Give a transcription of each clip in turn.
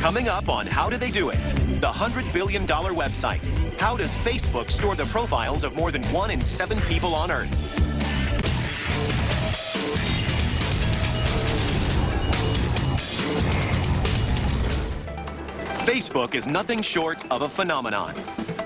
Coming up on How Do They Do It? The $100 billion website. How does Facebook store the profiles of more than 1 in 7 people on Earth? Facebook is nothing short of a phenomenon.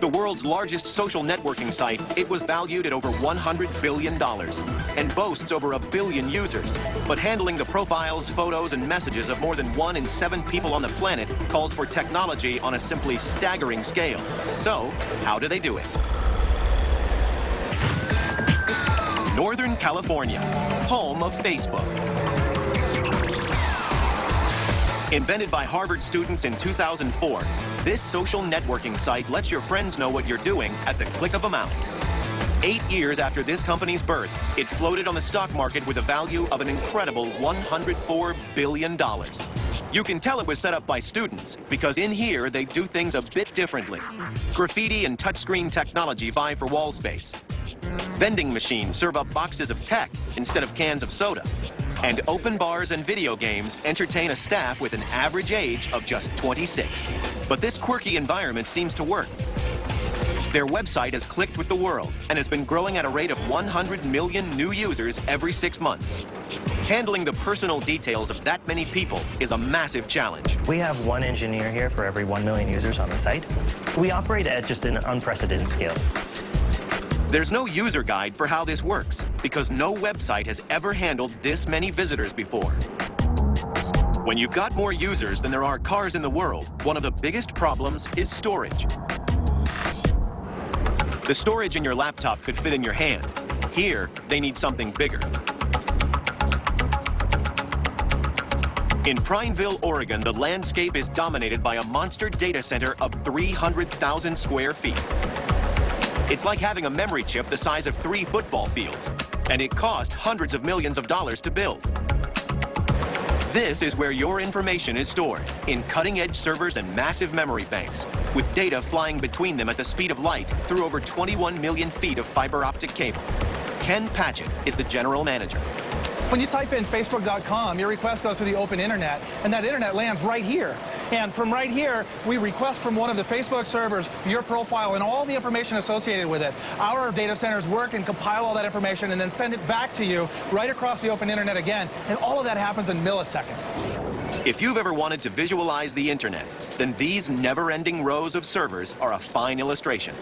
The world's largest social networking site, it was valued at over $100 billion and boasts over 1 billion users. But handling the profiles, photos, and messages of more than 1 in 7 people on the planet calls for technology on a simply staggering scale. So, how do they do it? Northern California, home of Facebook. Invented by Harvard students in 2004, this social networking site lets your friends know what you're doing at the click of a mouse. 8 years after this company's birth, it floated on the stock market with a value of an incredible $104 billion. You can tell it was set up by students, because in here they do things a bit differently. Graffiti and touchscreen technology vie for wall space. Vending machines serve up boxes of tech instead of cans of soda. And open bars and video games entertain a staff with an average age of just 26. But this quirky environment seems to work. Their website has clicked with the world and has been growing at a rate of 100 million new users every 6 months. Handling the personal details of that many people is a massive challenge. We have 1 engineer here for every 1 million users on the site. We operate at just an unprecedented scale. There's no user guide for how this works, because no website has ever handled this many visitors before. When you've got more users than there are cars in the world, one of the biggest problems is storage. The storage in your laptop could fit in your hand. Here, they need something bigger. In Prineville, Oregon, the landscape is dominated by a monster data center of 300,000 square feet. It's like having a memory chip the size of 3 football fields, and it cost hundreds of millions of dollars to build. This is where your information is stored, in cutting-edge servers and massive memory banks, with data flying between them at the speed of light through over 21 million feet of fiber optic cable. Ken Patchett is the general manager. When you type in Facebook.com, your request goes to the open internet, and that internet lands right here. And from right here, we request from one of the Facebook servers your profile and all the information associated with it. Our data centers work and compile all that information and then send it back to you right across the open internet again. And all of that happens in milliseconds. If you've ever wanted to visualize the internet, then these never-ending rows of servers are a fine illustration.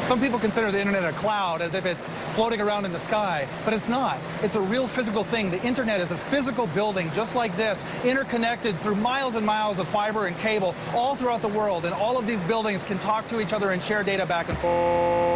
Some people consider the internet a cloud, as if it's floating around in the sky, but it's not. It's a real physical thing. The internet is a physical building just like this, interconnected through miles and miles of fiber and cable all throughout the world, and all of these buildings can talk to each other and share data back and forth.